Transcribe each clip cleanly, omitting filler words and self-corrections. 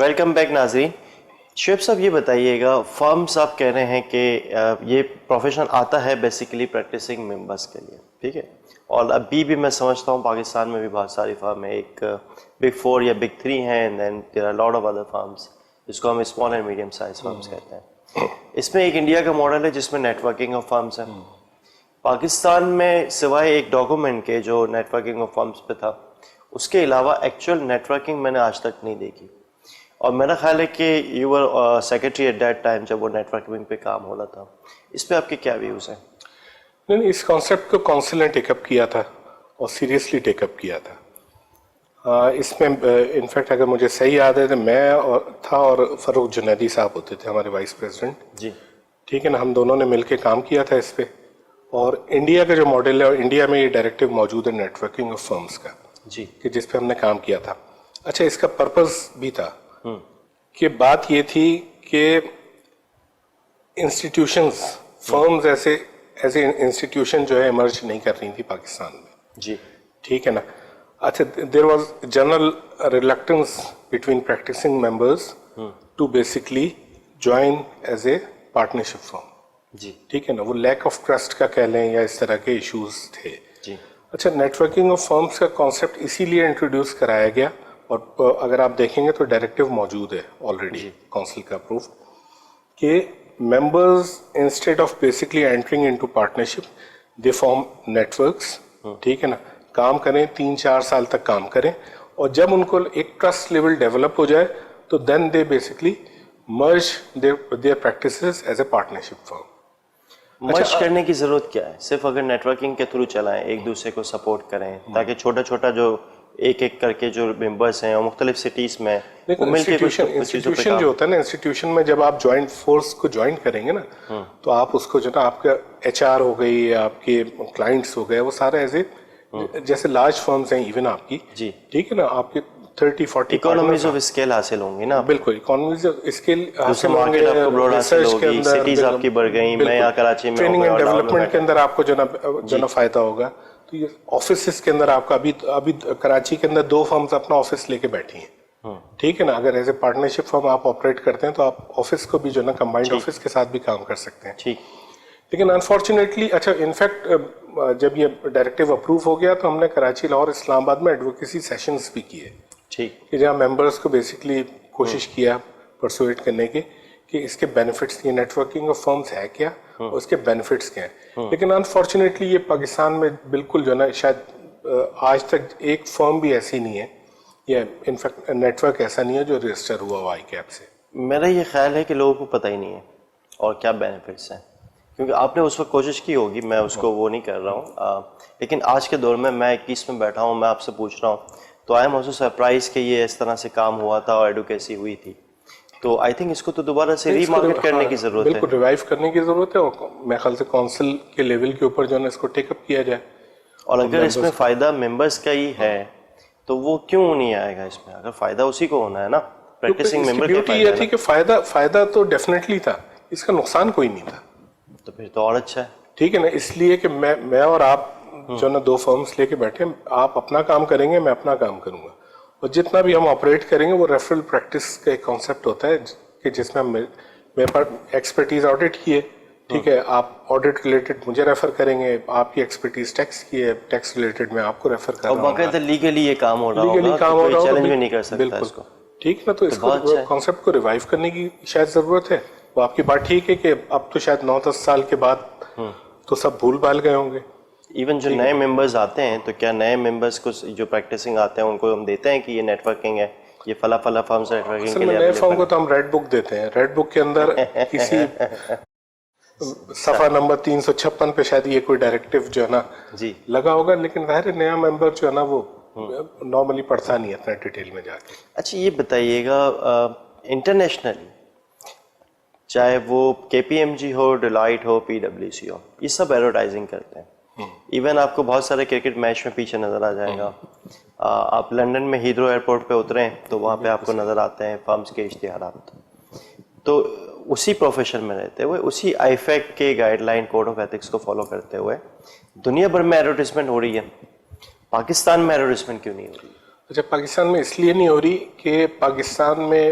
Welcome back ناظرین. شعیب صاحب یہ بتائیے گا, فارمز آپ کہہ رہے ہیں کہ یہ پروفیشن آتا ہے بیسیکلی پریکٹسنگ ممبرس کے لیے, ٹھیک ہے, اور ابھی بھی میں سمجھتا ہوں پاکستان میں بھی بہت ساری فارم ہیں, ایک بگ 4 یا بگ 3 ہیں, and then there are lot of other farms جس کو ہم small and medium size farms کہتے ہیں. اس میں ایک انڈیا کا ماڈل ہے جس میں نیٹ ورکنگ آف فارمز ہیں. پاکستان میں سوائے ایک ڈاکومنٹ کے جو نیٹ ورکنگ آف فارمز پہ تھا, اس کے علاوہ ایکچوئل نیٹ ورکنگ میں نے آج تک نہیں دیکھی. اور میرا خیال ہے کہ you were secretary at that time جب وہ نیٹ ورکنگ پہ کام ہو رہا تھا. اس پہ آپ کے کیا ویوز ہیں؟ نہیں, اس کانسیپٹ کو کونسل نے ٹیک اپ کیا تھا اور سیریسلی ٹیک اپ کیا تھا. اس میں انفیکٹ اگر مجھے صحیح یاد ہے تو میں تھا اور فروخ جنیدی صاحب ہوتے تھے ہمارے وائس پریزیڈنٹ. جی ٹھیک ہے نا, ہم دونوں نے مل کے کام کیا تھا اس پہ. اور انڈیا کا جو ماڈل ہے, اور انڈیا میں یہ ڈائریکٹیو موجود ہے نیٹ ورکنگ آف فرمز کا, جی, کہ جس پہ ہم نے کام کیا تھا. اچھا, اس کا پرپز بھی تھا کہ بات یہ تھی کہ انسٹیٹیوشنز, فرمز ایسے انسٹیٹیوشن جو ہے ایمرج نہیں کر رہی تھی پاکستان میں. جی, ٹھیک ہے نا. اچھا, there was general reluctance between practising members to basically join as a partnership firm. جی, ٹھیک ہے نا, وہ لیک آف ٹرسٹ کا کہہ لیں یا اس طرح کے ایشوز تھے. جی. اچھا, نیٹ ورکنگ آف فرمز کا کانسیپٹ اسی لیے انٹروڈیوس کرایا گیا, اور اگر آپ دیکھیں گے تو ڈائریکٹیو موجود ہے آلریڈی کونسل کا اپروو, کہ members instead of basically entering into partnership they form networks. ٹھیک ہے نا, کام کریں 3-4 سال تک کام کریں, اور جب ان کو ایک ٹرسٹ لیول ڈیولپ ہو جائے تو then they basically merge their practices as a partnership firm. Merge کرنے کی ضرورت کیا ہے؟ صرف اگر نیٹ ورکنگ کے تھرو چلائیں, ایک دوسرے کو سپورٹ کریں, تاکہ چھوٹا چھوٹا جو ایک ایک کر کے جو ممبرس ہیں اور مختلف سٹیز میں انسٹیٹیوشن جو ہوتا ہے نا, انسٹیٹیوشن میں جب آپ جوائنٹ فورس کو جوائن کریں گے نا, تو آپ اس کو جو نا آپ کا ایچ آر ہو گئی, آپ کے کلائنٹس ہو گئے, وہ سارے ایز اے جیسے لارج فرمز ہیں ایون آپ کی. جی, ٹھیک ہے نا, آپ کے 30-40 اکانومیز آف اسکیل حاصل ہوں گی نا. بالکل, اکانومیز آف اسکیل حاصل ہوں گے, ریسرچ کے اندر سٹیز آپ کی بڑھ گئیں, میں یہاں کراچی میں ٹریننگ اینڈ ڈیولپمنٹ کے اندر آپ کو جو نا فائدہ ہوگا. تو یہ آفیسز کے اندر آپ کا ابھی کراچی کے اندر 2 فرمز اپنا آفس لے کے بیٹھی ہیں. ٹھیک ہے نا, اگر ایز اے پارٹنرشپ فرم آپ آپریٹ کرتے ہیں تو آپ آفس کو بھی جو نا کمبائنڈ آفس کے ساتھ بھی کام کر سکتے ہیں. لیکن انفارچونیٹلی, اچھا انفیکٹ جب یہ ڈائریکٹیو اپروو ہو گیا تو ہم نے کراچی, لاہور, اسلام آباد میں ایڈوکیسی سیشنز بھی کیے, کہ جہاں ممبرس کو بیسکلی کوشش کیا پرسویٹ کرنے کے کہ اس کے بینیفٹس, یہ نیٹ ورکنگ آف فرمز ہے کیا اور اس کے بینیفٹس کیا ہیں. لیکن انفارچونیٹلی یہ پاکستان میں بالکل جو نا شاید آج تک ایک فرم بھی ایسی نہیں ہے, یا انفیکٹ نیٹ ورک ایسا نہیں ہے جو رجسٹر ہوا ہوا آئی کیپ سے. میرا یہ خیال ہے کہ لوگوں کو پتہ ہی نہیں ہے اور کیا بینیفٹس ہیں, کیونکہ آپ نے اس وقت کوشش کی ہوگی, میں اس کو وہ نہیں کر رہا ہوں, لیکن آج کے دور میں 21 میں بیٹھا ہوں, میں آپ سے پوچھ رہا ہوں تو آئی ایم آلسو سرپرائز کہ یہ اس طرح سے کام ہوا تھا اور ایڈوکیسی ہوئی تھی. تو آئی تھنک اس کو تو دوبارہ سے ری مارکیٹ کرنے کی ضرورت ہے, بالکل ریوائیو کرنے کی ضرورت ہے, اور میرے خیال سے کونسل کے لیول کے اوپر جو ہے اس کو ٹیک اپ کیا جائے. اور اگر اس میں فائدہ ممبرس کا ہی ہے تو وہ کیوں نہیں آئے گا اس میں؟ اگر فائدہ اسی کو ہونا ہے نا, پریکٹسنگ ممبر. بیوٹی یہ تھی کہ فائدہ تو ڈیفینیٹلی تھا, اس کا نقصان کوئی نہیں تھا. تو پھر تو اور اچھا ہے. ٹھیک ہے نا, اس لیے کہ میں اور آپ جو نا 2 فرمز لے کے بیٹھے, آپ اپنا کام کریں گے, میں اپنا کام کروں گا, اور جتنا بھی ہم آپریٹ کریں گے وہ ریفرل پریکٹس کا ایک کانسیپٹ ہوتا ہے کہ جس میں میرے پاس ایکسپرٹیز آڈٹ کی ہے. ٹھیک ہے, آپ آڈٹ ریلیٹڈ مجھے ریفر کریں گے, آپ کی ایکسپرٹیز ٹیکس کی ہے, ٹیکس ریلیٹڈ میں آپ کو ریفر کر رہا ہوں, اور باقاعدہ لیگلی یہ کام ہو رہا ہوگا, کوئی چیلنج بھی نہیں کر سکتا اس کو. ٹھیک ہے نا, تو اس کو کانسیپٹ کو ریوائیو کرنے کی شاید ضرورت ہے. وہ آپ کی بات ٹھیک ہے کہ اب تو شاید 9-10 سال کے بعد تو سب بھول بھال گئے ہوں گے. ایون جو نئے ممبرز آتے ہیں, تو کیا نئے ممبرز کو جو پریکٹسنگ آتے ہیں ان کو ہم دیتے ہیں کہ یہ نیٹ ورکنگ ہے, یہ فلاں فرمز نیٹ ورکنگ کے لیے؟ نئے فرم کو تو ہم ریڈ بک دیتے ہیں, ریڈ بک کے اندر کسی صفحہ نمبر 356 پہ شاید یہ کوئی ڈائریکٹیو جو ہے نا لگا ہوگا, لیکن ظاہر نیا ممبر جو ہے نا وہ نارملی پڑھتا نہیں ہے اتنا ڈیٹیل میں جا کے. اچھا, یہ بتائیے گا, انٹرنیشنلی چاہے وہ کے پی ایم جی ہو, ڈیلائٹ ہو, پی ڈبلیو سی ہو, یہ سب ایڈورٹائزنگ کرتے ہیں. ایون آپ کو بہت سارے کرکٹ میچ میں پیچھے نظر آ جائے گا. آپ لنڈن میں ہیدرو ایئرپورٹ پہ اتریں تو وہاں پہ آپ کو نظر آتے ہیں فرمز کے اشتہارات. تو اسی پروفیشن میں رہتے ہوئے, اسی آئی فیک کے guideline code of ethics کو فالو کرتے ہوئے دنیا بھر میں ایڈورٹیزمنٹ ہو رہی ہے, پاکستان میں ایڈورٹیزمنٹ کیوں نہیں ہو رہی؟ اچھا, پاکستان میں اس لیے نہیں ہو رہی کہ پاکستان میں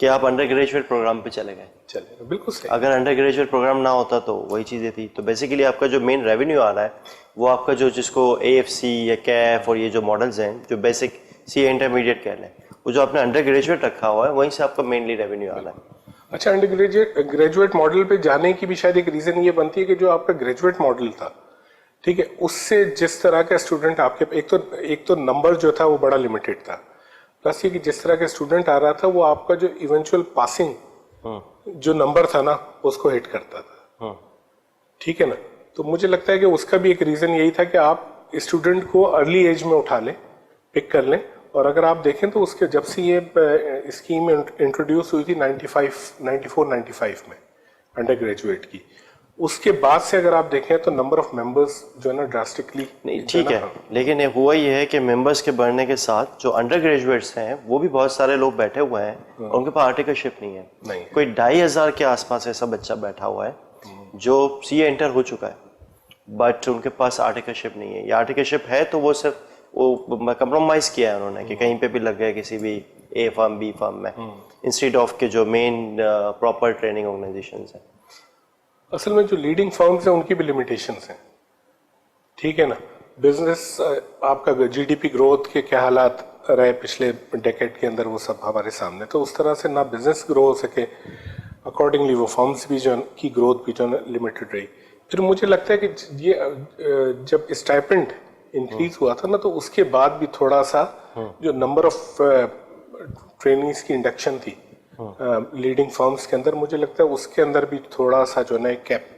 کہ آپ انڈر گریجویٹ پروگرام پہ چلے گئے. چلے بالکل صحیح. اگر انڈر گریجویٹ پروگرام نہ ہوتا تو وہی چیزیں تھی. تو بیسیکلی آپ کا جو مین ریونیو آ رہا ہے وہ آپ کا جو جس کو اے ایف سی یا کیف اور یہ جو ماڈلز ہیں جو بیسک سی اے انٹرمیڈیٹ کہہ لیں, وہ جو آپ نے انڈر گریجویٹ رکھا ہوا ہے وہیں سے آپ کا مینلی ریونیو آ رہا ہے. اچھا, انڈر گریجویٹ ماڈل پہ جانے کی بھی شاید ایک ریزن یہ بنتی ہے کہ جو آپ کا گریجویٹ ماڈل تھا, ٹھیک ہے, اس سے جس طرح کا اسٹوڈنٹ آپ کے ایک تو نمبر جو تھا وہ بڑا لمیٹڈ تھا, پلس یہ کہ جس طرح کا اسٹوڈنٹ آ رہا تھا وہ آپ کا جو ایونچوئل پاسنگ جو نمبر تھا نا اس کو ہٹ کرتا تھا, ٹھیک ہے نا. تو مجھے لگتا ہے کہ اس کا بھی ایک ریزن یہی تھا کہ آپ اسٹوڈنٹ کو ارلی ایج میں اٹھا لیں, پک کر لیں. اور اگر آپ دیکھیں تو اس کے جب سے یہ اسکیم انٹروڈیوس ہوئی تھی 94-95 میں انڈر گریجویٹ کی, اس کے بعد سے اگر آپ دیکھیں تو نمبر آف ممبرس جو ہے نا ڈراسٹکلی نہیں ٹھیک ہے, لیکن ہوا یہ ہے کہ ممبرس کے بڑھنے کے ساتھ جو انڈر گریجویٹس ہیں وہ بھی بہت سارے لوگ بیٹھے ہوئے ہیں, ان کے پاس آرٹیکلشپ نہیں ہے. کوئی 2500 کے آس پاس ایسا بچہ بیٹھا ہوا ہے جو سی اے انٹر ہو چکا ہے بٹ ان کے پاس آرٹیکلشپ نہیں ہے, یا آرٹیکلشپ ہے تو وہ صرف وہ کمپرومائز کیا ہے انہوں نے کہ کہیں پہ بھی لگ گئے کسی بھی اے فرم بی فرم میں انسٹیڈ آف کے جو مین پراپر ٹریننگ آرگنائزیشنز ہیں. اصل میں جو لیڈنگ فرمز ہیں ان کی بھی لمیٹیشنز ہیں, ٹھیک ہے نا. بزنس آپ کا جی ڈی پی گروتھ کے کیا حالات رہے پچھلے ڈیکیڈ کے اندر وہ سب ہمارے سامنے, تو اس طرح سے نہ بزنس گرو ہو سکے, اکارڈنگلی وہ فرمز بھی جو کی گروتھ بھی جو ہے لمیٹڈ رہی. پھر مجھے لگتا ہے کہ یہ جب اسٹائپنڈ انکریز ہوا تھا نا تو اس کے بعد بھی تھوڑا سا جو نمبر آف ٹریننگز کی انڈکشن تھی لیڈنگ فرمز کے اندر, مجھے لگتا ہے اس کے اندر بھی تھوڑا سا جو ہے نا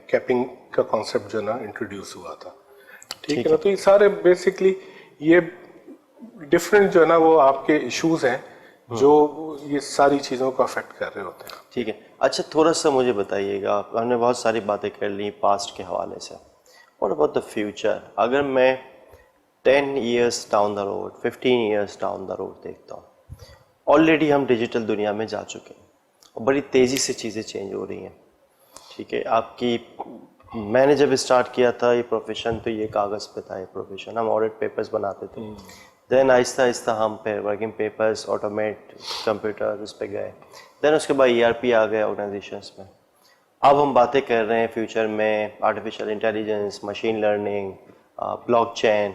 کیپنگ کا کانسیپٹ جو ہے نا انٹروڈیوس ہوا تھا, ٹھیک ہے نا. تو یہ سارے بیسکلی یہ ڈفرینٹ جو ہے نا وہ آپ کے ایشوز ہیں جو یہ ساری چیزوں کو افیکٹ کر رہے ہوتے ہیں. ٹھیک ہے, اچھا تھوڑا سا مجھے بتائیے گا, ہم نے بہت ساری باتیں کر لی پاسٹ کے حوالے سے, واٹ اباؤٹ دا فیوچر. اگر میں 10 years down the road, 15 years down the road دیکھتا ہوں, آلریڈی ہم ڈیجیٹل دنیا میں جا چکے ہیں اور بڑی تیزی سے چیزیں چینج ہو رہی ہیں, ٹھیک ہے. آپ کی میں نے جب اسٹارٹ کیا تھا یہ پروفیشن تو یہ کاغذ پہ تھا, یہ پروفیشن ہم آڈٹ پیپرز بناتے تھے, دین آہستہ آہستہ ہم پھر ورکنگ پیپرز آٹومیٹ کمپیوٹر اس پہ گئے, دین اس کے بعد ERP آ گئے آرگنائزیشنس میں. اب ہم باتیں کر رہے ہیں فیوچر میں artificial intelligence, machine learning, blockchain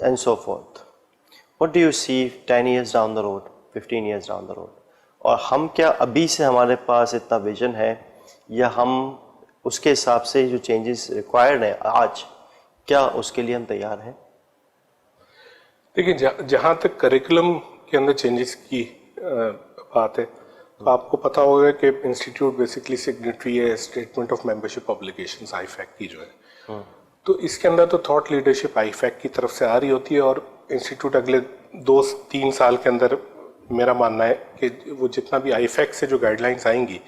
and so forth. What do you see 10 years down the road, 15 years down the road? اور ہم کیا ابھی سے ہمارے پاس اتنا ویژن ہے یا ہم اس کے حساب سے جو چینجز ریکوائرڈ ہیں آج, کیا اس کے لیے ہم تیار ہیں؟ دیکھیں جہاں تک کریکولم کے اندر چینجز کی بات ہے تو آپ کو پتا ہوگا کہ انسٹیٹیوٹ بیسکلی سگنیٹری ہے statement of membership obligations I fake کی جو ہے, تو اس کے اندر تو تھاٹ لیڈرشپ آئی فیک کی طرف سے آ رہی ہوتی ہے. اور انسٹیٹیوٹ اگلے 2-3 سال کے اندر میرا ماننا ہے کہ وہ جتنا بھی آئی فیک سے جو گائیڈ لائنس آئیں گی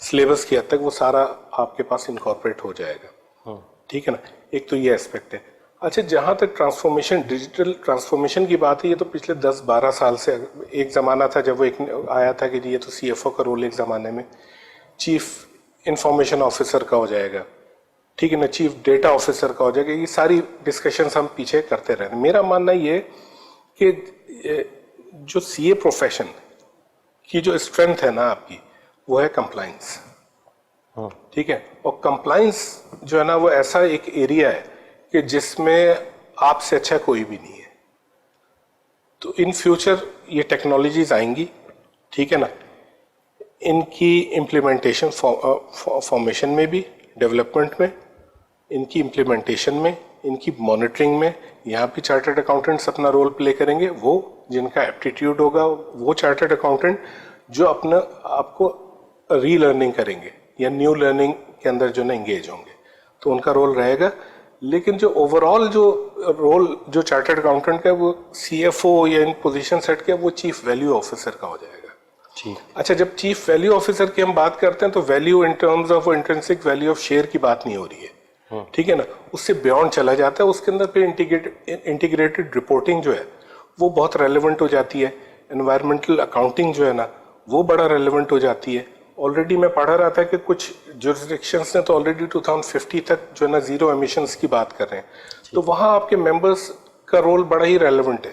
سلیبس کی حد تک وہ سارا آپ کے پاس انکارپوریٹ ہو جائے گا, ٹھیک ہے نا. ایک تو یہ اسپیکٹ ہے. اچھا, جہاں تک ٹرانسفارمیشن ڈیجیٹل ٹرانسفارمیشن کی بات ہے, یہ تو پچھلے 10-12 سال سے ایک زمانہ تھا جب وہ ایک آیا تھا کہ یہ تو CFO کا رول ایک زمانے میں چیف انفارمیشن آفیسر کا ہو جائے گا, ٹھیک ہے نا, چیف ڈیٹا آفیسر کا ہو جائے گا. یہ ساری ڈسکشنز ہم پیچھے کرتے رہے. میرا ماننا یہ کہ جو CA پروفیشن کی جو اسٹرینتھ ہے نا آپ کی وہ ہے کمپلائنس, ٹھیک ہے. اور کمپلائنس جو ہے نا وہ ایسا ایک ایریا ہے کہ جس میں آپ سے اچھا کوئی بھی نہیں ہے. تو ان فیوچر یہ ٹیکنالوجیز آئیں گی, ٹھیک ہے نا, ان کی امپلیمنٹیشن فارمیشن میں بھی, ڈیولپمنٹ میں, ان کی امپلیمنٹیشن میں, ان کی مانیٹرنگ میں, یہاں بھی چارٹرڈ اکاؤنٹنٹس اپنا رول پلے کریں گے. وہ جن کا ایپٹیٹیوڈ ہوگا وہ چارٹرڈ اکاؤنٹنٹ جو اپنا آپ کو ری لرننگ کریں گے یا نیو لرننگ کے اندر جو نا انگیج ہوں گے, تو ان کا رول رہے گا. لیکن جو اوور آل جو رول جو چارٹرڈ اکاؤنٹنٹ کا ہے وہ CFO یا ان پوزیشن سیٹ کا وہ چیف ویلیو آفیسر کا ہو جائے گا. اچھا, جب چیف ویلیو آفیسر کی ہم بات کرتے ہیں تو value in terms of intrinsic value of share کی بات نہیں ہو رہی ہے, ٹھیک ہے نا. اس سے بیونڈ چلا جاتا ہے. اس کے اندر پھر انٹیگریٹڈ رپورٹنگ جو ہے وہ بہت ریلیونٹ ہو جاتی ہے. انوائرمنٹل اکاؤنٹنگ جو ہے نا وہ بڑا ریلیونٹ ہو جاتی ہے. آلریڈی میں پڑھا رہا تھا کہ کچھ جورسڈکشنس نے تو آلریڈی 2050 تک جو ہے نا زیرو ایمیشنس کی بات کر رہے ہیں, تو وہاں آپ کے ممبرس کا رول بڑا ہی ریلیونٹ ہے,